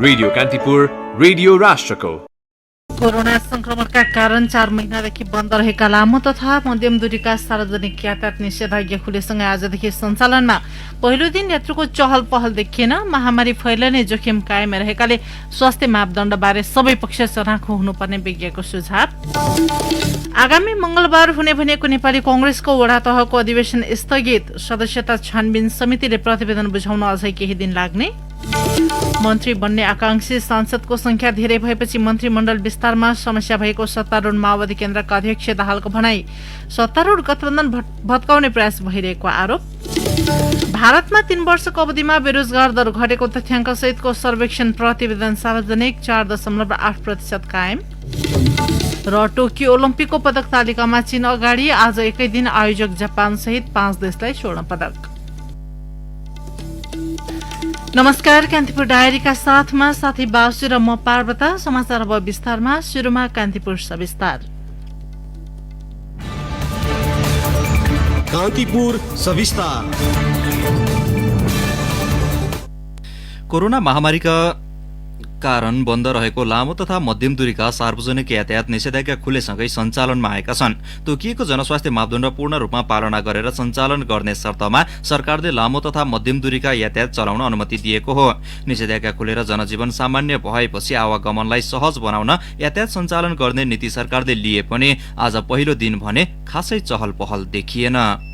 Radio Kantipur, radio राष्ट्रको। Corona संक्रमणका कारण 4 महिनादेखि बन्द रहेका लामो तथा मध्यम दूरीका सार्वजनिक यातायात निषेधाज्ञा खुलेसँगै आजदेखि सञ्चालनमा। पहिलो दिन यात्रुको चहल पहल देखिएन। महामारी फैलने जोखिम कायम रहेकाले स्वास्थ्य मापदण्डबारे सबै पक्ष चनाखो हुनुपर्ने विज्ञको सुझाव। आगामी मंगलबार हुने भनेको नेपाली कांग्रेसको वडा तहको अधिवेशन स्थगित। सदस्यता छानबिन समितिले प्रतिवेदन बुझाउन अझै केही दिन लाग्ने। मन्त्री बन्ने आकांक्षी सांसदको संख्या धेरै भएपछि मन्त्रीमण्डल विस्तारमा समस्या भएको सत्तारूढ माओवादी केन्द्रका अध्यक्ष दाहालको भनाई। सत्तारूढ गठबन्धन भत्काउने प्रयास भइरहेको आरोप। भारतमा 3 वर्षको अवधिमा बेरोजगार दर घटेको तथ्याङ्क सहितको सर्वेक्षण प्रतिवेदन सार्वजनिक। 4.8% कायम। र टोकियो ओलम्पिकको पदक तालिकामा चीन अगाडि। आज एकै दिन आयोजक जापान सहित 5 देशलाई स्वर्ण पदक। नमस्कार, कान्तिपुर डायरीका साथमा साथी बासु र म पार्वता। समाचार अब विस्तारमा। सुरुमा कान्तिपुर सविस्तार। कान्तिपुर सविस्तार। कोरोना महामारीका कारण बन्द रहेको लामो तथा मध्यम दूरीका सार्वजनिक यातायात निषेधाज्ञा खुलेसँगै सञ्चालनमा आएका छन्। तोकिएको जनस्वास्थ्य मापदण्ड पूर्ण रूपमा पालना गरेर सञ्चालन गर्ने शर्तमा सरकारले लामो तथा मध्यम दूरीका यातायात चलाउन अनुमति दिएको हो। निषेधाज्ञा खुलेर जनजीवन सामान्य भएपछि आवागमनलाई सहज बनाउन यातायात सञ्चालन गर्ने नीति सरकारले लिए पनि आज पहिलो दिन भने खासै चहल पहल देखिएन।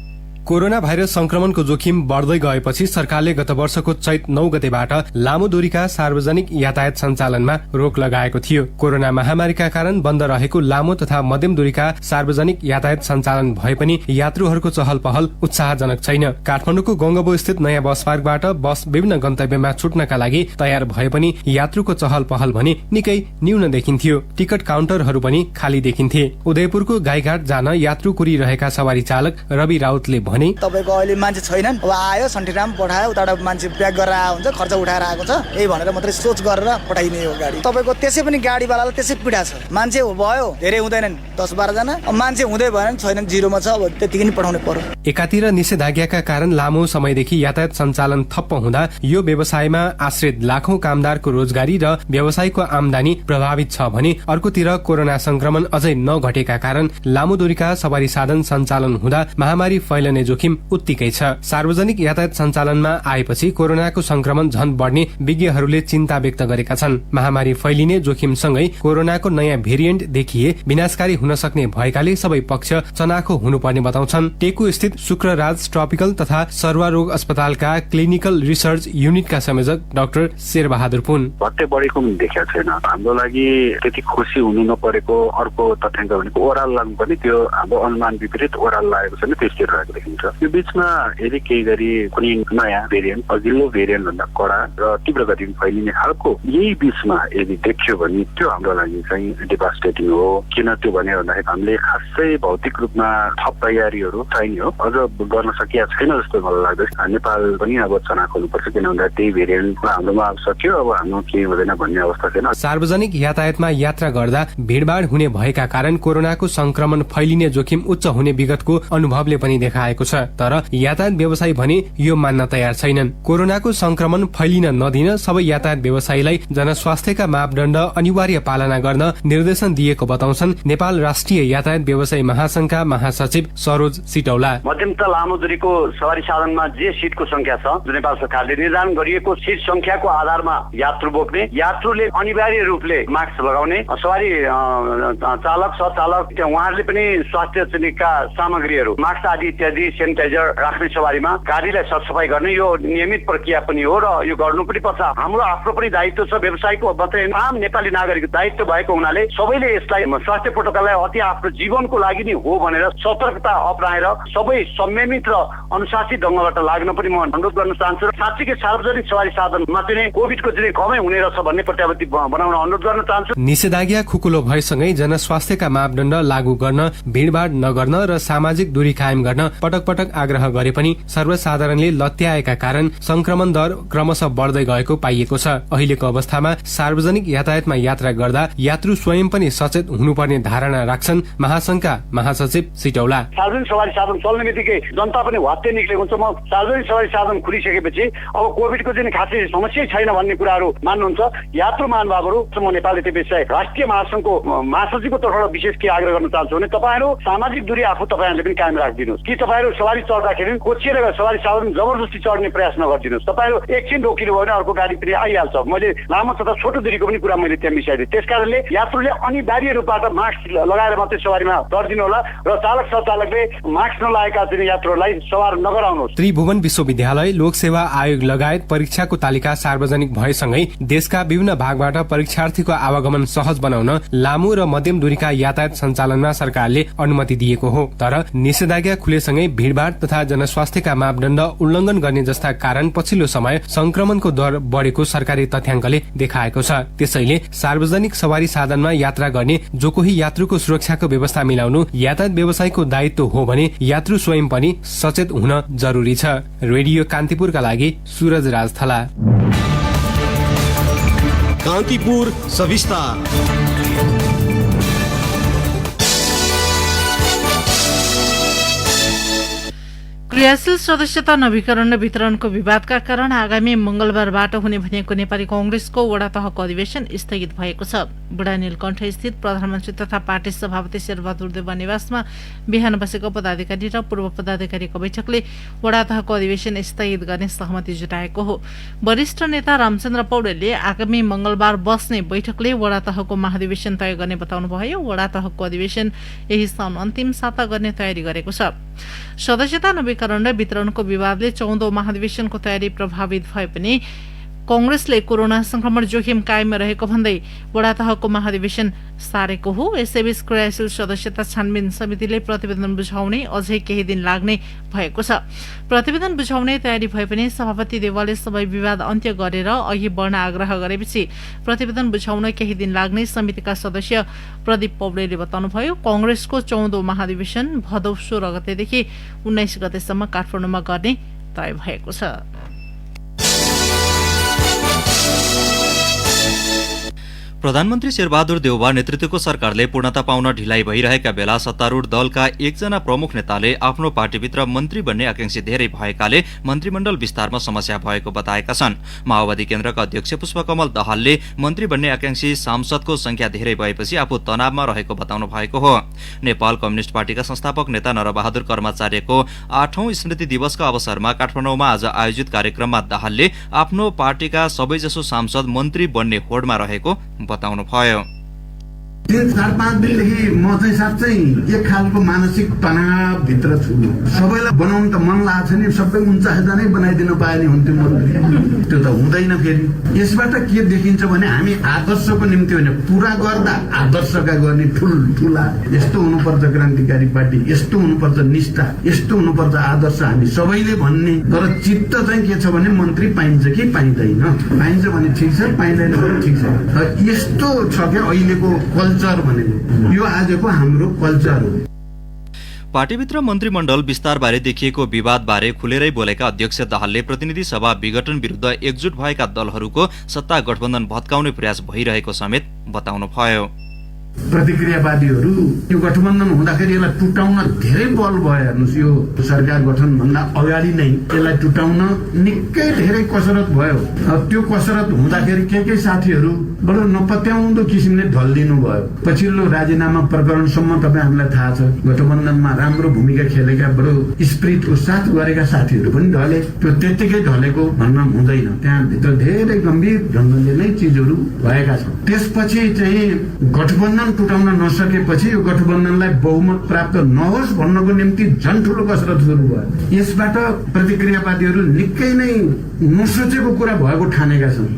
कोरोना भाइरस संक्रमणको जोखिम बढ्दै गएपछि सरकारले गत वर्षको चैत 9 गतेबाट लामो दूरीका सार्वजनिक यातायात सञ्चालनमा रोक लगाएको थियो। कोरोना महामारीका कारण बन्द रहेको लामो तथा मध्यम दूरीका सार्वजनिक यातायात सञ्चालन भए पनि यात्रुहरूको चहल पहल उत्साहजनक छैन। काठमाडौँको गंगबो स्थित नयाँ बस पार्कबाट बस विभिन्न गन्तव्यमा छुट्नका लागि तयार भए पनि यात्रुको चहल पहल भने निकै न्यून देखिन्थ्यो। टिकट काउन्टरहरू पनि खाली देखिन्थे। उदयपुरको गाईघाट जान यात्रु कुरिरहेका सवारी चालक रवि राउतले तपाईको अहिले मान्छे छैनन्, अब आयो सन्टिराम पठायो, उताबाट मान्छे प्याक गरेर आएको हुन्छ, खर्च उठाएर आएको छ, यही भनेर मात्रै सोच गरेर पठाइने हो गाडी। तपाईको त्यसै पनि गाडीवालालाई त्यसै पीडा छ। मान्छे भयो धेरै हुँदैनन् 10-12 जना, अब मान्छे हुँदै भएन, छैनन्, जिरोमा छ, अब त्यतिकै नै पठाउनु पर्यो। एकातिर निषेधाज्ञाका कारण लामो समयदेखि यातायात सञ्चालन ठप्प हुँदा यो व्यवसायमा आश्रित लाखौं कामदारको रोजगारी र व्यवसायको आमदानी प्रभावित छ भने अर्कोतिर कोरोना संक्रमण अझै नघटेका कारण लामो दूरीका सवारी साधन सञ्चालन हुँदा महामारी फैलने जोखिम उत्तिकै छ। सार्वजनिक यातायात सञ्चालनमा आएपछि कोरोनाको संक्रमण झन बढ्ने विज्ञहरूले चिन्ता व्यक्त गरेका छन्। महामारी फैलिने जोखिमसँगै कोरोनाको नयाँ भेरिएन्ट देखिए विनाशकारी हुन सक्ने भएकाले सबै पक्ष चनाखो हुनुपर्ने बताउँछन्। टेकु स्थित शुक्रराज ट्रपिकल तथा सर्वारोग अस्पतालका क्लिनिकल रिसर्च युनिटका संयोजक डाक्टर शेरबहादुर पुन। घट्दै बढेको पनि देखेको छैन। हाम्रो लागि त्यति खुसी हुनु नपरेको अर्को तथ्याङ्क भनेको ओराल लाग्नुपर्ने, त्यो हाम्रो अनुमान विपरीत ओराल लागेको छैन, त्यस्तो रहेको देखिन्छ। यो बीचमा यदि केही गरी कुनै नयाँ भेरिएन्ट अघिल्लो भेरिएन्ट भन्दा कडा र तीव्र गतिमा फैलिने खालको यही बीचमा यदि देखियो भने त्यो हाम्रो लागि चाहिँ डिभास्टेटिङ हो। किन त्यो भने भन्दाखेरि हामीले खासै भौतिक रूपमा थप तयारीहरू चाहिने हो, अझ गर्न सकिया छैन जस्तो मलाई लाग्छ। नेपाल पनि अब चनाखो हुनुपर्छ, किन भन्दा त्यही भेरिएन्टमा हाम्रोमा अब सक्यो, अब हाम्रो केही हुँदैन भन्ने अवस्था छैन। सार्वजनिक यातायातमा यात्रा गर्दा भीड़भाड़ हुने भएका कारण कोरोनाको संक्रमण फैलिने जोखिम उच्च हुने विगतको अनुभवले पनि देखाएको छ। तर यातायात व्यवसायी भने यो मान्न तयार छैनन्। कोरोनाको संक्रमण फैलिन नदिन सबै यातायात व्यवसायीलाई जनस्वास्थ्यका मापदण्ड अनिवार्य पालना गर्न निर्देशन दिएको बताउँछन् नेपाल राष्ट्रिय यातायात व्यवसायी महासंघका महासचिव सरोज सिटौला। मध्यम त लामो दूरीको सवारी साधनमा जे सिटको संख्या छ, जो नेपाल सरकारले निर्धारण गरिएको सिट संख्याको आधारमा यात्रु बोक्ने, यात्रुले अनिवार्य रूपले मास्क लगाउने, सवारी चालक सहचालक उहाँहरूले पनि स्वास्थ्य चिनिका सामग्रीहरू मास्क आदि इत्यादि सेनिटाइजर राख्ने सवारीमा गाडीलाई सरसफाई गर्ने यो नियमित प्रक्रिया पनि हो र यो गर्नु पनि पर्छ। हाम्रो आफ्नो पनि दायित्व छ, व्यवसायको मात्रै आम नेपाली नागरिकको दायित्व भएको हुनाले सबैले यसलाई स्वास्थ्य प्रोटोकललाई अति आफ्नो जीवनको लागि नै हो भनेर सतर्कता अपनाएर सबै संयमित र अनुशासित ढङ्गबाट लाग्न पनि म अनुरोध गर्न चाहन्छु। साँच्चीकै सार्वजनिक सवारी साधनमा चाहिँ कोभिडको चाहिँ कमै हुने रहेछ भन्ने प्रत्याभूति बनाउन अनुरोध गर्न चाहन्छु। निषेधाज्ञा खुकुलो भएसँगै जनस्वास्थ्यका मापदण्ड लागू गर्न, भीड़भाड़ नगर्न र सामाजिक दूरी कायम गर्न पटक पटक पटक आग्रह गरे पनि सर्वसाधारणले लत्याएका कारण संक्रमण दर क्रमशः बढ्दै गएको पाइएको छ। अहिलेको अवस्थामा सार्वजनिक यातायातमा यात्रा गर्दा यात्रु स्वयं पनि सचेत हुनुपर्ने धारणा राख्छन् महासंघका महासचिव सिटौला। सार्वजनिक सवारी साधन चल्ने बित्तिकै जनता पनि हत्ते निक्लेको हुन्छ। म सार्वजनिक सवारी साधन खुलिसकेपछि अब कोभिडको चाहिँ खासै समस्या छैन भन्ने कुराहरू मान्नुहुन्छ यात्रु महानुभावहरू। म नेपाली विषय राष्ट्रिय महासंघको महासचिवको तर्फबाट विशेष के आग्रह गर्न चाहन्छु भने तपाईँहरू सामाजिक दूरी आफू तपाईँहरूले पनि कायम राखिदिनुहोस् कि तपाईँहरू सवारी चढ्दाखेरि कोचिएर सवारी साधन जबरजस्ती चढ्ने प्रयास नगरिदिनुहोस्। तपाईँहरू एकछिन रोकिनु भयो भने अर्को गाडी पनि आइहाल्छ। मैले लामो तथा छोटो दूरीको पनि कुरा मैले त्यहाँ मिसाइदिएँ। त्यसकारणले यात्रुले अनिवार्य रूपबाट मास्क लगाएर मात्रै सवारीमा चढिदिनु होला र चालक सञ्चालकले मास्क नलागेका चाहिँ यात्रुहरूलाई सवार नगराउनुहोस्। त्रिभुवन विश्वविद्यालय लोकसेवा आयोग लगायत परीक्षाको तालिका सार्वजनिक भएसँगै देशका विभिन्न भागबाट परीक्षार्थीको आवागमन सहज बनाउन लामो र मध्यम दूरीका यातायात सञ्चालनमा सरकारले अनुमति दिएको हो। तर निषेधाज्ञा खुलेसँगै भीड़भाड़ तथा जनस्वास्थ्यका मापदण्ड उल्लंघन गर्ने जस्ता कारण पछिल्लो समय संक्रमणको दर बढेको सरकारी तथ्याङ्कले देखाएको छ। त्यसैले सार्वजनिक सवारी साधनमा यात्रा गर्ने जो कोही यात्रुको सुरक्षाको व्यवस्था मिलाउनु यातायात व्यवसायको दायित्व हो भने यात्रु स्वयं पनि सचेत हुन जरुरी छ। रेडियो कान्तिपुरका लागि सूरज राजथला। कान्तिपुर सविस्तार। क्रियाशील सदस्यता नवीकरण र वितरणको विवादका कारण आगामी मंगलबारबाट हुने भनेको नेपाली कांग्रेसको वडा तहको अधिवेशन स्थगित भएको छ। बुढा नीलकण्ठ स्थित प्रधानमन्त्री तथा पार्टी सभापति शेरबहादुर देउवा निवासमा बिहान बसेको पदाधिकारी र पूर्व पदाधिकारीको बैठकले वडा तहको अधिवेशन स्थगित गर्ने सहमति जुटाएको हो। वरिष्ठ नेता रामचन्द्र पौडेलले आगामी मंगलबार बस्ने बैठकले वडा तहको महाधिवेशन तय गर्ने बताउनुभयो। वडा तहको अधिवेशन यही साउन अन्तिम साता गर्ने तयारी गरेको छ। सदस्यता नवीकरण र वितरणको विवादले 14औं महाधिवेशनको तयारी प्रभावित भए पनि कांग्रेसले कोरोना संक्रमण जोखिम कायम रहेको भन्दै वडा तहको महाधिवेशन सारेको हो। यसैबीच क्रियाशील सदस्यता छानबिन समितिले प्रतिवेदन बुझाउने अझै केही दिन लाग्ने भएको छ। प्रतिवेदन बुझाउने तयारी भए पनि सभापति देउवाले सबै विवाद अन्त्य गरेर अघि बढ्न आग्रह गरेपछि प्रतिवेदन बुझाउन केही दिन लाग्ने समितिका सदस्य प्रदीप पौडेलले बताउनुभयो। कांग्रेसको 14औं महाधिवेशन भदौ 16 गतेदेखि 19 गतेसम्म काठमाडौँमा गर्ने तय भएको छ। प्रधानमन्त्री शेरबहादुर देउवा नेतृत्वको सरकारले पूर्णता पाउन ढिलाइ भइरहेका बेला सत्तारूढ दलका एकजना प्रमुख नेताले आफ्नो पार्टीभित्र मन्त्री बन्ने आकांक्षी धेरै भएकाले मन्त्रीमण्डल विस्तारमा समस्या भएको बताएका छन्। माओवादी केन्द्रका अध्यक्ष पुष्पकमल दाहालले मन्त्री बन्ने आकांक्षी सांसदको संख्या धेरै भएपछि आफू तनावमा रहेको बताउनु भएको हो। नेपाल कम्युनिष्ट पार्टीका संस्थापक नेता नरबहादुर कर्माचार्यको 8औं स्मृति दिवसका अवसरमा काठमाडौँमा आज आयोजित कार्यक्रममा दाहालले आफ्नो पार्टीका सबैजसो सांसद मन्त्री बन्ने होडमा रहेको बताउनु भयो। 4-5 दिनदेखि म चाहिँ साँच्चै एक खालको मानसिक तनाव भित्र छु। सबैलाई बनाउनु त मन लाग्छ नि, सबै 49 जनै बनाइदिनु पाए नि हुन्थ्यो मन्त्री। त्यो त हुँदैन। फेरि यसबाट के देखिन्छ भने हामी आदर्शको निम्ति होइन, पूरा गर्दा आदर्शका गर्ने ठुला यस्तो हुनुपर्छ क्रान्तिकारी पार्टी, यस्तो हुनुपर्छ निष्ठा, यस्तो हुनुपर्छ आदर्श हामी सबैले भन्ने। तर चित्त चाहिँ के छ भने मन्त्री पाइन्छ कि पाइँदैन, पाइन्छ भने ठिक छ, पाइँदैन भने ठिक छ। यस्तो छ कि अहिलेको कल्चर भनेको यो आजको हाम्रो कल्चर हो। पार्टीभित्र मन्त्रीमण्डल विस्तारबारे देखिएको विवादबारे खुलेरै बोलेका अध्यक्ष दाहालले प्रतिनिधि सभा विघटन विरुद्ध एकजुट भएका दलहरूको सत्ता गठबन्धन भत्काउने प्रयास भइरहेको समेत बताउनुभयो। प्रतिक्रियावादीहरू यो गठबन्धन हुँदाखेरि यसलाई टुटाउन धेरै बल भयो। हेर्नुहोस्, यो सरकार गठन भन्दा अगाडि नै यसलाई टुटाउन निकै धेरै कसरत भयो। त्यो कसरत हुँदाखेरि के साथीहरू बडो नपत्याउँदो किसिमले ढल्दिनु भयो। पछिल्लो राजीनामा प्रकरणसम्म तपाईँ हामीलाई थाहा छ, गठबन्धनमा राम्रो भूमिका खेलेका बडो स्पिरिटको साथ गरेका साथीहरू पनि ढले। त्यो त्यत्तिकै ढलेको भन्न हुँदैन, त्यहाँ भित्र धेरै गम्भीर ढङ्गले नै चिजहरू भएका छन्। त्यसपछि चाहिँ गठबन्धन टुटाउन नसकेपछि यो गठबन्धनलाई बहुमत प्राप्त नहोस् भन्नको निम्ति झन् ठुलो कसरत सुरु भयो। यसबाट प्रतिक्रियावादीहरू निकै नै नसोचेको कुरा भएको ठानेका छन्।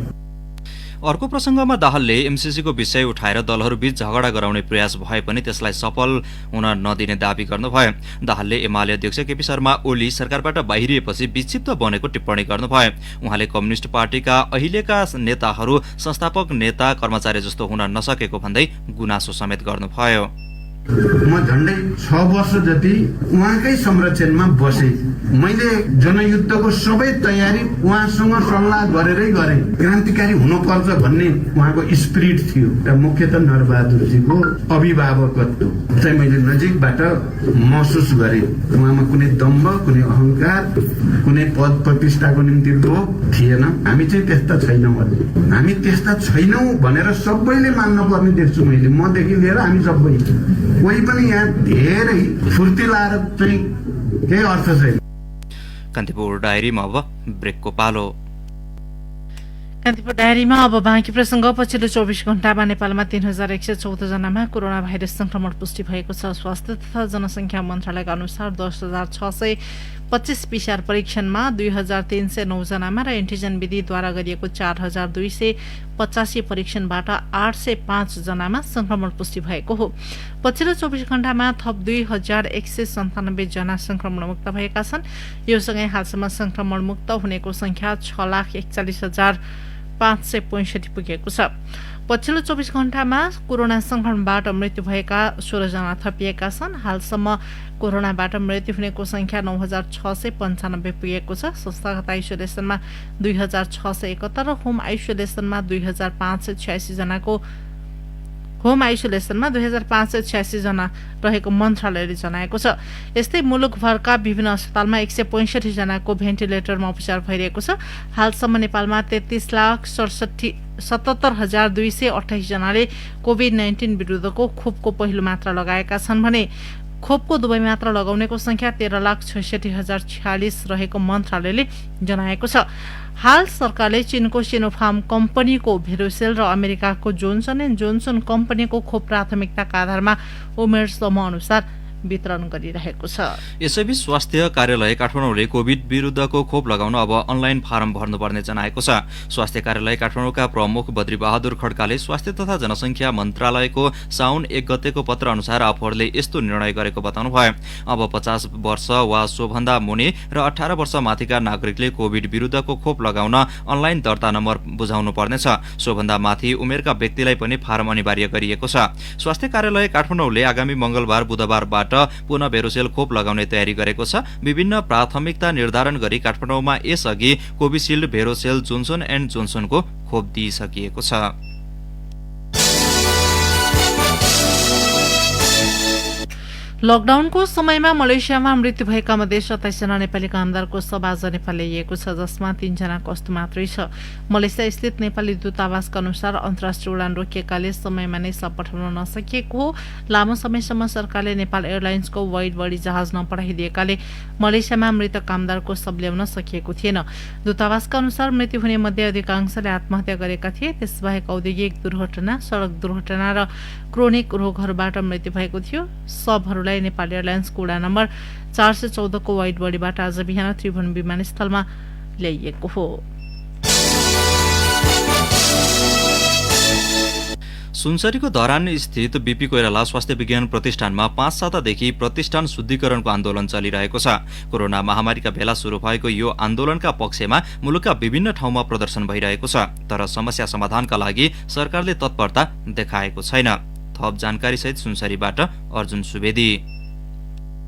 अर्को प्रसंगमा दाहालले एमसीसीको विषय उठाएर दलहरूबीच झगडा गराउने प्रयास भए पनि त्यसलाई सफल हुन नदिने दावी गर्नुभयो। दाहालले एमाले अध्यक्ष केपी शर्मा ओली सरकारबाट बाहिरिएपछि विक्षिप्त बनेको टिप्पणी गर्नुभयो। उहाँले कम्युनिष्ट पार्टीका अहिलेका नेताहरू संस्थापक नेता कर्मचारी जस्तो हुन नसकेको भन्दै गुनासो समेत गर्नुभयो। म झन्डै 6 वर्ष जति उहाँकै संरक्षणमा बसे। मैले जनयुद्धको सबै तयारी उहाँसँग सल्लाह गरेरै गरे। क्रान्तिकारी हुनुपर्छ भन्ने उहाँको स्पिरिट थियो र मुख्यतः नरबहादुरजीको अभिभावकत्व चाहिँ मैले नजिकबाट महसुस गरेँ। उहाँमा कुनै दम्भ, कुनै अहंकार, कुनै पद प्रतिष्ठाको निम्ति लोभ थिएन। हामी चाहिँ त्यस्ता छैनौँ। हामी त्यस्ता छैनौँ भनेर सबैले मान्न पर्ने देख्छु मैले, मदेखि लिएर हामी सबै। कोही पनि यहाँ धेरै फुर्ती लाएर चाहिँ केही अर्थ छैन। कान्तिपुर डायरीमा अब ब्रेकको पालो। कान्तिपुर डायरीमा अब बाँकी प्रसङ्ग। पछिल्लो 24 घण्टामा नेपालमा 3114 जनामा कोरोना भाइरस संक्रमण पुष्टि भएको छ। स्वास्थ्य तथा जनसङ्ख्या मन्त्रालयका अनुसार 10,625 PCR परीक्षणमा 2,309 जनामा र एन्टिजन विधिद्वारा गरिएको 4,285 परीक्षणबाट 805 जनामा संक्रमण पुष्टि भएको हो। पछिल्लो 24 घण्टामा थप 2,197 जना संक्रमणमुक्त भएका छन्। यो सँगै हालसम्म संक्रमणमुक्त हुनेको संख्या 6,41,565 पुगेको छ। पछिल्लो 24 घण्टामा कोरोना संक्रमणबाट मृत्यु भएका 16 जना थपिएका छन्। हालसम्म कोरोनाबाट मृत्यु हुनेको संख्या 9,695 पुगेको छ। संस्थागत आइसोलेसनमा 2,671 र होम आइसोलेसनमा 2,586 जना रहेको मन्त्रालयले जनाएको छ। यस्तै मुलुकभरका विभिन्न अस्पतालमा 165 जनाको भेन्टिलेटरमा उपचार भइरहेको छ। हालसम्म नेपालमा 33,77,228 जनाले कोभिड-19 विरुद्धको खोपको पहिलो मात्रा लगाएका छन् भने खोपको दुवै मात्रा लगाउनेको संख्या 13,66,046 रहेको मन्त्रालयले जनाएको छ। हाल सरकारले चीनको सिनोफार्म कम्पनीको भेरोसेल र अमेरिकाको जोन्सन एन्ड जोन्सन कम्पनीको खोप प्राथमिकताका आधारमा उमेर समूह अनुसार वितरण गरिरहेको छ। यसैबीच स्वास्थ्य कार्यालय काठमाडौँले कोभिड विरुद्धको खोप लगाउन अब अनलाइन फारम भर्नुपर्ने जनाएको छ। स्वास्थ्य कार्यालय काठमाडौँका प्रमुख बद्रीबहादुर खड्काले स्वास्थ्य तथा जनसङ्ख्या मन्त्रालयको साउन 1 गतेको पत्र अनुसार आफूहरूले यस्तो निर्णय गरेको बताउनुभयो। अब 50 वर्ष वा सोभन्दा मुनि र 18 वर्ष माथिका नागरिकले कोभिड विरुद्धको खोप लगाउन अनलाइन दर्ता नम्बर बुझाउनु पर्नेछ। सोभन्दा माथि उमेरका व्यक्तिलाई पनि फारम अनिवार्य गरिएको छ। स्वास्थ्य कार्यालय काठमाडौँले आगामी मंगलबार बुधबारबाट पुनः भेरोसेल खोप लगाउने तयारी गरेको छ। विभिन्न प्राथमिकता निर्धारण गरी काठमाडौँमा यसअघि कोभिसिल्ड, भेरोसेल, जोन्सन एन्ड जोन्सनको खोप दिइसकिएको छ। लकडाउनको समयमा मलेसियामा मृत्यु भएका मध्ये 27 जना नेपाली कामदारको शव आज नेपाल ल्याइएको छ, जसमा 3 जनाको अस्त मात्रै छ। मलेसिया स्थित नेपाली दूतावासका अनुसार अन्तर्राष्ट्रिय उडान रोकिएकाले समयमा नै शव पठाउन नसकिएको हो। लामो समयसम्म सरकारले नेपाल एयरलाइन्सको वाइड बडी जहाज नपठाइदिएकाले मलेसियामा मृत कामदारको शव ल्याउन सकिएको थिएन। दूतावासका अनुसार मृत्यु हुने मध्ये अधिकांशले आत्महत्या गरेका थिए। त्यसबाहेक औद्योगिक दुर्घटना, सड़क दुर्घटना र क्रोनिक रोगहरूबाट मृत्यु भएको थियो। शवहरूलाई नेपाल एयरलाइन्सको उडान नम्बर 414 को वाइड बडीबाट आज बिहान त्रिभुवन विमानस्थलमा ल्याइएको हो। सुनसरीको धरान स्थित बीपी कोइराला स्वास्थ्य विज्ञान प्रतिष्ठानमा 5 सातादेखि प्रतिष्ठान शुद्धिकरणको आन्दोलन चलिरहेको छ। कोरोना महामारीका बेला शुरू भएको यो आन्दोलनका पक्षमा मुलुकका विभिन्न ठाउँमा प्रदर्शन भइरहेको छ, तर समस्या समाधानका लागि सरकारले तत्परता देखाएको छैन। थप जानकारी सहित सुनसरीबाट अर्जुन सुवेदी।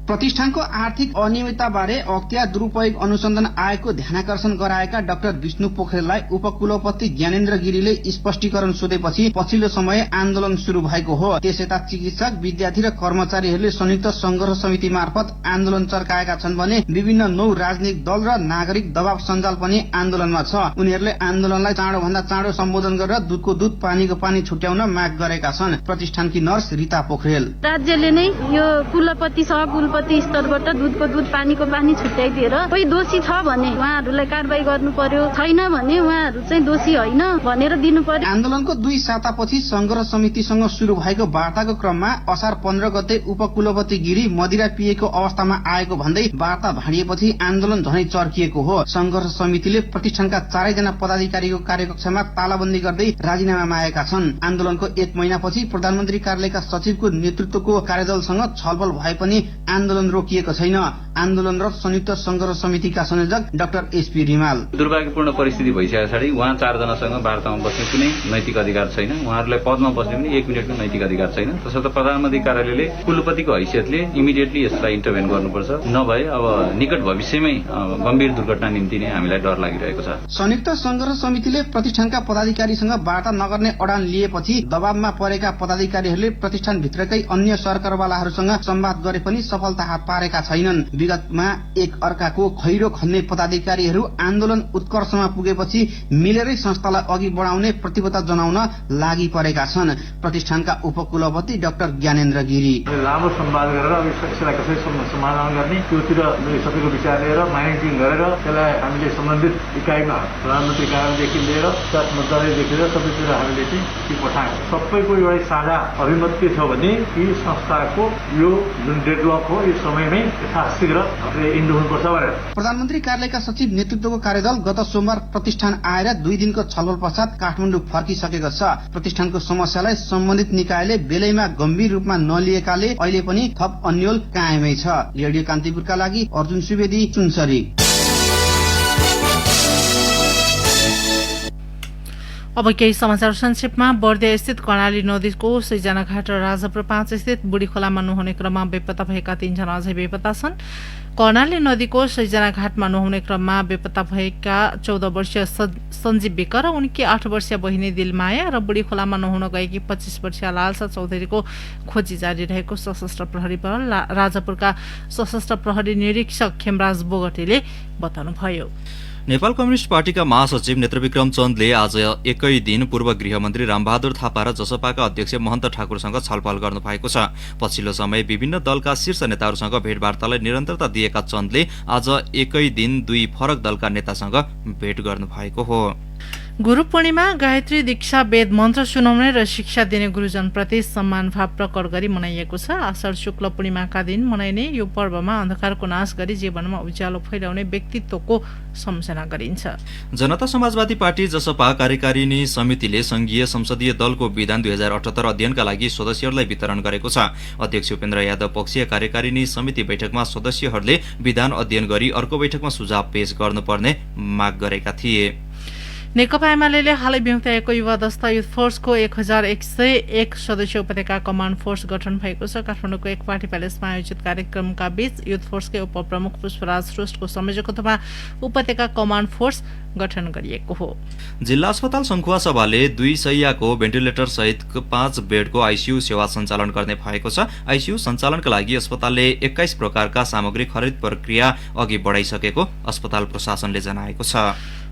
प्रतिष्ठानको आर्थिक अनियमितताबारे अख्तियार दुरूपयोग अनुसन्धान आयोगको ध्यानाकर्षण गराएका डाक्टर विष्णु पोखरेललाई उपकुलपति ज्ञानेन्द्र गिरीले स्पष्टीकरण सोधेपछि पछिल्लो समय आन्दोलन शुरू भएको हो। त्यसयता चिकित्सक, विद्यार्थी र कर्मचारीहरूले संयुक्त संघर्ष समिति मार्फत आन्दोलन चर्काएका छन् भने विभिन्न 9 राजनीतिक दल र नागरिक दबाव सञ्जाल पनि आन्दोलनमा छ। उनीहरूले आन्दोलनलाई चाँडोभन्दा चाँडो सम्बोधन गरेर दुधको दुध पानीको पानी छुट्याउन माग गरेका छन्। प्रतिष्ठानकी नर्स रिता पोखरेल, राज्यले नै यो कुलपति सहकुलपति स्तरबाट दुधको दुध पानीको पानी छुट्याइदिएर कोही दोषी छ भने उहाँहरूलाई कारबाही गर्नु पर्यो, छैन भने उहाँहरू चाहिँ दोषी होइन भनेर दिनु पर्यो। आन्दोलनको 2 सातापछि संघर्ष समितिसँग शुरू भएको वार्ताको क्रममा असार 15 गते उपकुलपति गिरी मदिरा पिएको अवस्थामा आएको भन्दै वार्ता भाँडिएपछि आन्दोलन झनै चर्किएको हो। संघर्ष समितिले प्रतिष्ठानका 4 जना पदाधिकारीको कार्यकक्षमा तालाबन्दी गर्दै राजीनामा मागेका छन्। आन्दोलनको 1 महिनापछि प्रधानमन्त्री कार्यालयका सचिवको नेतृत्वको कार्यदलसँग छलफल भए पनि आन्दोलन रोकिएको छैन। आन्दोलनरत संयुक्त संघर्ष समितिका संयोजक डाक्टर एसपी रिमाल, दुर्भाग्यपूर्ण परिस्थिति भइसके पछाडि उहाँ 4 जनासँग वार्तामा बस्ने कुनै नैतिक अधिकार छैन। उहाँहरूलाई पदमा बस्ने पनि 1 मिनेटको नैतिक अधिकार छैन। तसर्थ प्रधानमन्त्री कार्यालयले कुलपतिको हैसियतले इमिडिएटली यसलाई इन्टरभेन गर्नुपर्छ। नभए अब निकट भविष्यमै गम्भीर दुर्घटना निम्ति नै हामीलाई डर लागिरहेको छ। संयुक्त संघर्ष समितिले प्रतिष्ठानका पदाधिकारीसँग वार्ता नगर्ने अडान लिएपछि दबावमा परेका पदाधिकारीहरूले प्रतिष्ठानभित्रकै अन्य सरकारवालाहरूसँग संवाद गरे पनि सफलता हात पारेका छैनन्। विगतमा एक अर्काको खैरो खन्ने पदाधिकारीहरू आन्दोलन उत्कर्षमा पुगेपछि मिलेरै संस्थालाई अघि बढाउने प्रतिबद्धता जनाउन लागि परेका छन्। प्रतिष्ठानका उपकुलपति डाक्टर ज्ञानेन्द्र गिरी, लामो संवाद गरेर अब यसलाई कसरी समाधान गर्ने त्योतिर सबैको विचार लिएर म्यानेजिङ गरेर त्यसलाई हामीले सम्बन्धित इकाइमा प्रधानमन्त्री कार्यालयदेखि लिएर स्वास्थ्य मन्त्रालयदेखि लिएर सबैतिर हामीले चाहिँ पठायौँ। सबैको एउटा साझा अभिमत के छ भने यी संस्थाको यो जुन डेडलक हो यो समयमै यथाशीघ्र इन्ड हुनुपर्छ भनेर। प्रधानमन्त्री कार्यालयका सचिव नेतृत्वको कार्यदल गत सोमबार प्रतिष्ठान आएर 2 दिनको छलफल पश्चात काठमाडौँ फर्किसकेको छ। प्रतिष्ठानको समस्यालाई सम्बन्धित निकायले बेलैमा गम्भीर रूपमा नलिएकाले अहिले पनि थप अन्यल कायमै छ। रेडियो कान्तिपुरका लागि अर्जुन सुवेदी, सुनसरी। अब केही समाचार संक्षेपमा। बर्दिया स्थित कर्णाली नदीको सैजनाघाट र राजापुर 5 स्थित बुढी खोलामा नुहाउने क्रममा बेपत्ता भएका 3 जना अझै बेपत्ता छन्। कर्णाली नदीको सैजनाघाटमा नुहाउने क्रममा बेपत्ता भएका 14 वर्षीय सञ्जीव विक र उनकी 8 वर्षीय बहिनी दिलमाया र बुढी खोलामा नुहाउन गएकी 25 वर्षीय लालसा चौधरीको खोजी जारी रहेको सशस्त्र प्रहरी बल राजापुरका सशस्त्र प्रहरी निरीक्षक खेमराज बोगटीले बताउनुभयो। नेपाल कम्युनिस्ट पार्टीका महासचिव नेत्रविक्रम चन्दले आज एकै दिन पूर्व गृहमन्त्री रामबहादुर थापा र जसपाका अध्यक्ष महन्त ठाकुरसँग छलफल गर्नुभएको छ। पछिल्लो समय विभिन्न दलका शीर्ष नेताहरूसँग भेटवार्तालाई निरन्तरता दिएका चन्दले आज एकै दिन 2 फरक दलका नेतासँग भेट गर्नुभएको हो। गुरु पूर्णिमा गायत्री दीक्षा वेद मन्त्र सुनाउने र शिक्षा दिने गुरुजनप्रति सम्मान भाव प्रकट गरी मनाइएको छ। आषाढ शुक्ल पूर्णिमाका दिन मनाइने यो पर्वमा अन्धकारको नाश गरी जीवनमा उज्यालो फैलाउने व्यक्तित्वको सम्झना गरिन्छ। जनता समाजवादी पार्टी जसपा कार्यकारिणी समितिले संघीय संसदीय दलको विधान 2078 अध्ययनका लागि सदस्यहरूलाई वितरण गरेको छ। अध्यक्ष उपेन्द्र यादव पक्षीय कार्यकारिणी समिति बैठकमा सदस्यहरूले विधान अध्ययन गरी अर्को बैठकमा सुझाव पेश गर्नुपर्ने माग गरेका थिए। नेकपा एमाले हालै बिउताएको युवा दस्ता युथ फोर्सको 1101 सदस्य उपत्यका कमान्ड फोर्स गठन भएको छ। काठमाडौँको एक पार्टी प्यालेसमा आयोजित कार्यक्रमका बीच युथ फोर्सकै उपप्रमुख पुष्पराज श्रेष्ठको संयोजकत्वमा उपत्यका कमान्ड फोर्स गठन गरिएको हो। जिल्ला अस्पताल सङ्खुवा सभाले 2 शैय्याको भेन्टिलेटर सहित 5 बेडको आइसियू सेवा सञ्चालन गर्ने भएको छ। आइसियू सञ्चालनका लागि अस्पतालले 21 प्रकारका सामग्री खरिद प्रक्रिया अघि बढाइसकेको अस्पताल प्रशासनले जनाएको छ।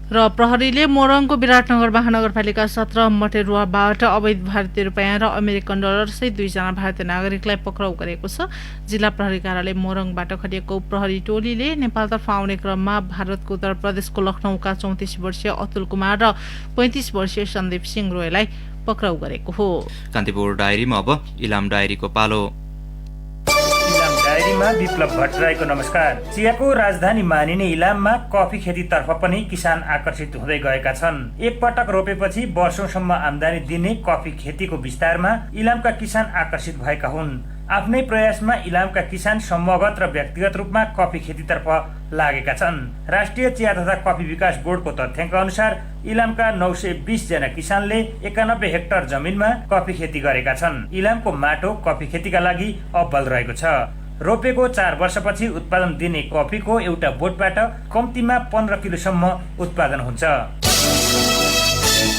र प्रहरीले मोरङको विराटनगर महानगरपालिका 17 मटेरुवाबाट अवैध भारतीय रुपैयाँ र अमेरिकन डलर सहित 2 जना भारतीय नागरिकलाई पक्राउ गरेको छ। जिल्ला प्रहरी कार्यालय मोरङबाट खटिएको प्रहरी टोलीले नेपालतर्फ आउने क्रममा भारतको उत्तर प्रदेशको लखनऊका 34 वर्षीय अतुल कुमार र 35 वर्षीय सन्दीप सिंह रोयलाई पक्राउ गरेको हो। कान्तिपुर डायरीमा अब इलाम डायरीको पालो। डायरीमा विप्लव भट्टराईको नमस्कार। चियाको राजधानी मानिने इलाममा कफी खेतीतर्फ पनि किसान आकर्षित हुँदै गएका छन्। एक पटक रोपेपछि वर्षौंसम्म आमदानी दिने कफी खेतीको विस्तारमा इलामका किसान आकर्षित भएका हुन्। आफ्नै प्रयासमा इलामका किसान समूहगत र व्यक्तिगत रूपमा कफी खेतीतर्फ लागेका छन्। राष्ट्रिय चिया तथा कफी विकास बोर्डको तथ्याङ्क अनुसार इलामका 920 जना किसानले 91 हेक्टर जमिनमा कफी खेती गरेका छन्। इलामको माटो कफी खेतीका लागि अब्बल रहेको छ। रोपेको 4 वर्षपछि उत्पादन दिने कफीको एउटा बोटबाट कम्तीमा 15 किलोसम्म उत्पादन हुन्छ।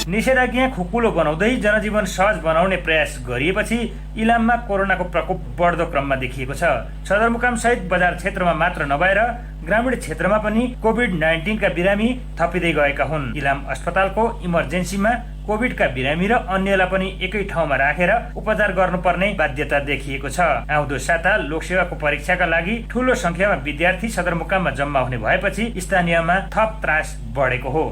निषेधाज्ञा खुकुलो बनाउँदै जनजीवन सहज बनाउने प्रयास गरिएपछि इलाममा कोरोनाको प्रकोप बढ्दो क्रममा देखिएको छ। सदरमुकाम सहित बजार क्षेत्रमा मात्र नभएर ग्रामीण क्षेत्रमा पनि कोभिड-19 का बिरामी थपिँदै गएका हुन्। इलाम अस्पतालको इमर्जेन्सीमा कोभिडका बिरामी र अन्यलाई पनि एकै ठाउँमा राखेर उपचार गर्नुपर्ने बाध्यता देखिएको छ। आउँदो साता लोकसेवाको परीक्षाका लागि ठूलो संख्यामा विद्यार्थी सदरमुकाममा जम्मा हुने भएपछि स्थानीयमा थप त्रास बढेको हो।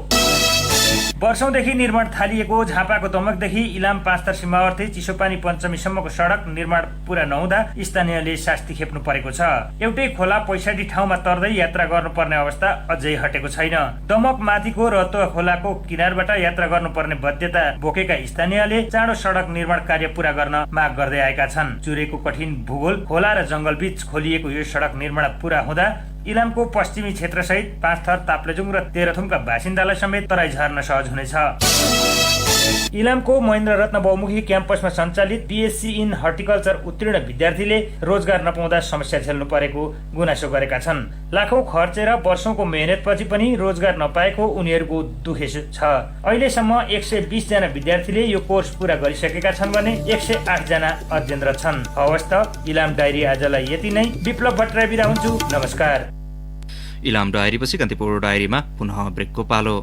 वर्षौंदेखि निर्माण थालिएको झापाको दमकदेखि इलाम पाँचथर सीमावर्ती चिसोपानी पञ्चमीसम्मको सडक निर्माण पूरा नहुँदा स्थानीयले शास्ति खेप्नु परेको छ। एउटै खोला 65 ठाउँमा तर्दै यात्रा गर्नुपर्ने अवस्था अझै हटेको छैन। दमक माथिको रतुवा खोलाको किनारबाट यात्रा गर्नुपर्ने बाध्यता बोकेका स्थानीयले चाँडो सडक निर्माण कार्य पूरा गर्न माग गर्दै आएका छन्। चुरेको कठिन भूगोल, खोला र जंगल बीच खोलिएको यो सडक निर्माण पूरा हुँदा इलामको पश्चिमी क्षेत्रसहित पाँचथर, ताप्लेजुङ र तेह्रथुमका बासिन्दालाई समेत तराई झर्न सहज हुनेछ। इलामको महेन्द्र रत्न बहुमुखी क्याम्पसमा सञ्चालित बीएससी इन हर्टिकल्चर उत्तीर्ण विद्यार्थीले रोजगार नपाउँदा समस्या झेल्नु परेको गुनासो गरेका छन्। लाखौं खर्चेर वर्षौंको मेहनतपछि पनि रोजगार नपाएको उनीहरूको दुखेस छ। अहिलेसम्म 120 जना विद्यार्थीले यो कोर्स पूरा गरिसकेका छन् भने 108 जना अध्ययनरत छन्। हवस् त, इलाम डायरी आजलाई यति नै। विप्लव भट्टराई बिदा हुन्छु, नमस्कार। इलाम डायरीपछि कान्तिपुर डायरीमा पुनः ब्रेकको पालो।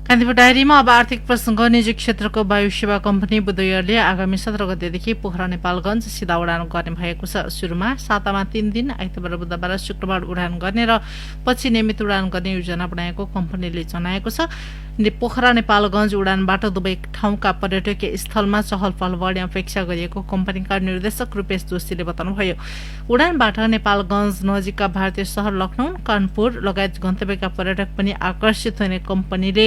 कान्तिपुर डायरीमा अब आर्थिक प्रसङ्ग। निजी क्षेत्रको वायु सेवा कम्पनी बुधबारले आगामी 17 गतेदेखि पोखरा नेपालगञ्ज सिधा उडान गर्ने भएको छ। सुरुमा सातामा 3 दिन, आइतबार, बुधबार, शुक्रबार उडान गर्ने र पछि नियमित उडान गर्ने योजना बनाएको कम्पनीले जनाएको छ। पोखरा नेपालगञ्ज उडानबाट दुवै ठाउँका पर्यटकीय स्थलमा चहल पहल बढ्ने अपेक्षा गरिएको कम्पनीका निर्देशक रूपेश जोशीले बताउनुभयो। उडानबाट नेपालगञ्ज नजिकका भारतीय शहर लखनऊ, कानपुर लगायत गन्तव्यका पर्यटक पनि आकर्षित हुने कम्पनीले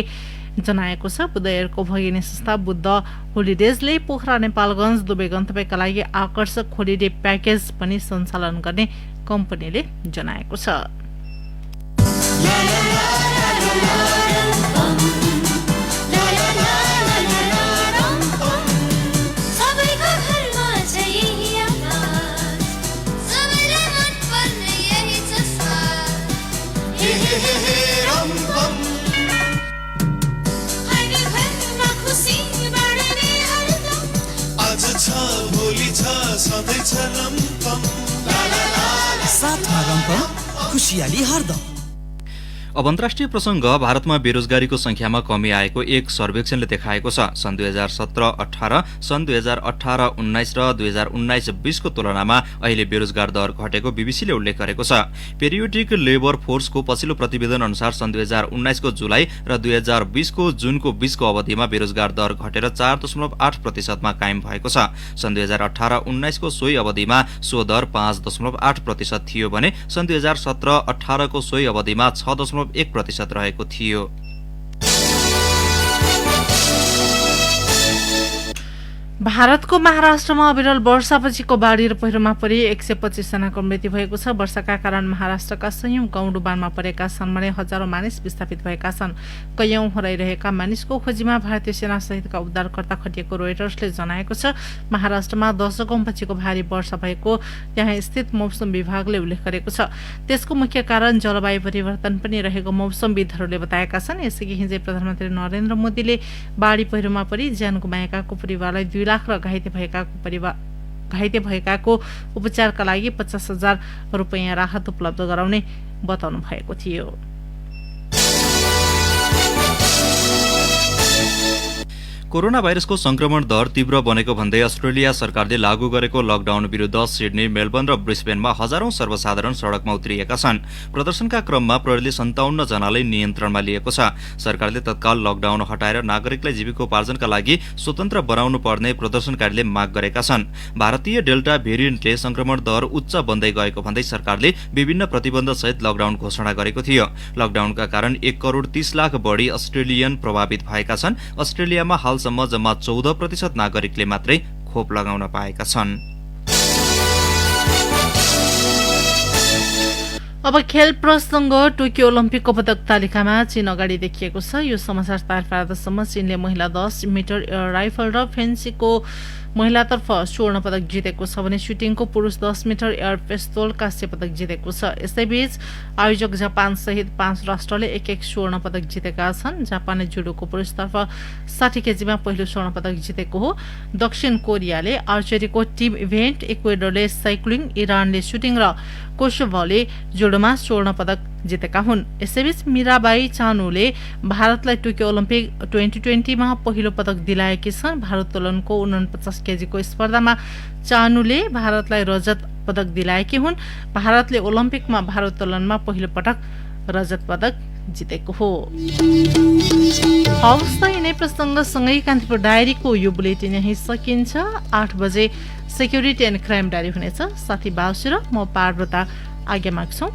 जनाएको छ। बुद्ध एयरको भगिनी संस्था बुद्ध होलिडेजले पोखरा नेपालगञ्ज दुवै गन्तव्यका लागि आकर्षक होलिडे प्याकेज पनि सञ्चालन गर्ने कम्पनीले जनाएको छ। खुशियाली हरदम। अब अन्तर्राष्ट्रिय प्रसङ्ग। भारतमा बेरोजगारीको संख्यामा कमी आएको एक सर्वेक्षणले देखाएको छ। सन् 2017-18, सन् 2018-19 र 2019-20 को तुलनामा अहिले बेरोजगार दर घटेको बीबीसीले उल्लेख गरेको छ। पेरियोडिक लेबर फोर्सको पछिल्लो प्रतिवेदन अनुसार सन् 2019 को जुलाई र 2020 को जुनको 20 को अवधिमा बेरोजगार दर घटेर 4.8% मा कायम भएको छ। सन् 2018-19 को सोही अवधिमा सो दर 5.8% थियो भने सन् 2017-18 को सोही अवधिमा 6.1% रहेको थियो। भारतको महाराष्ट्रमा अविरल वर्षापछिको बाढी र पहिरोमा परि 125 जनाको मृत्यु भएको छ। वर्षाका कारण महाराष्ट्रका सयौं गाउँ डुबानमा परेका छन् भने हजारौं मानिस विस्थापित भएका छन्। कैयौं हराइरहेका मानिसको खोजीमा भारतीय सेना सहितका उद्धारकर्ता खटिएको रोइटर्सले जनाएको छ। महाराष्ट्रमा दशकौंपछिको भारी वर्षा भएको त्यहाँ स्थित मौसम विभागले उल्लेख गरेको छ। त्यसको मुख्य कारण जलवायु परिवर्तन पनि रहेको मौसमविदहरूले बताएका छन्। यसअघि हिजो प्रधानमन्त्री नरेन्द्र मोदीले बाढी पहिरोमा परि ज्यान गुमाएकाको परिवारलाई 2 लाख र घाइते भएकाको उपचारका लागि 50,000 रुपैयाँ राहत उपलब्ध गराउने बताउनु भएको थियो। कोरोना भाइरसको संक्रमण दर तीव्र बनेको भन्दै अस्ट्रेलिया सरकारले लागू गरेको लकडाउन विरुद्ध सिडनी, मेलबर्न र ब्रिस्बेनमा हजारौं सर्वसाधारण सड़कमा उत्रिएका छन्। प्रदर्शनका क्रममा प्रहरीले 57 जनालाई नियन्त्रणमा लिएको छ। सरकारले तत्काल लकडाउन हटाएर नागरिकलाई जीविकोपार्जनका लागि स्वतन्त्र बनाउनु पर्ने प्रदर्शनकारीले माग गरेका छन्। भारतीय डेल्टा भेरिएन्टले संक्रमण दर उच्च बन्दै गएको भन्दै सरकारले विभिन्न प्रतिबन्ध सहित लकडाउन घोषणा गरेको थियो। लकडाउनका कारण 1 करोड 30 लाख बढी अस्ट्रेलियन प्रभावित भएका छन्। अस्ट्रेलियामा हालसम्म जम्मा 14% नागरिकले मात्रै खोप लगाउन पाएका छन्। अब खेल प्रसङ्ग। टोकियो ओलम्पिकको पदक तालिकामा चीन अगाडि देखिएको छ। यो समाचार तार पार्दासम्म चीनले महिला 10 मिटर एयर राइफल र फेन्सीको महिलातर्फ स्वर्ण पदक जितेको छ भने सुटिङको पुरुष 10 मिटर एयर पिस्तोल काँस्य पदक जितेको छ। यसैबीच आयोजक जापान सहित 5 राष्ट्रले एक स्वर्ण पदक जितेका छन्। जापानले जुडोको पुरुषतर्फ 60 केजीमा पहिलो स्वर्ण पदक जितेको हो। दक्षिण कोरियाले आर्चरीको टिम इभेन्ट, इक्वेडरले साइक्लिङ, इरानले सुटिङ र कोसोभोले जुडोमा स्वर्ण पदक जितेका हुन्। यसैबीच मीराबाई चानुले भारतलाई टोकियो ओलम्पिक 2020 मा पहिलो पदक दिलाएकी छन्। भारोत्तोलनको 49 केजीको स्पर्धामा चानुले भारतलाई रजत पदक दिलाएकी हुन्। भारतले ओलम्पिकमा भारोत्तोलनमा पहिलो पटक रजत पदक जितेको हो। हवस् त यिनै प्रसङ्गसँगै कान्तिपुर डायरीको यो बुलेटिन यही सकिन्छ। 8 बजे सेक्युरिटी एन्ड क्राइम डायरी हुनेछ। साथी बाउसु र म पार्वता आज्ञा माग्छौँ।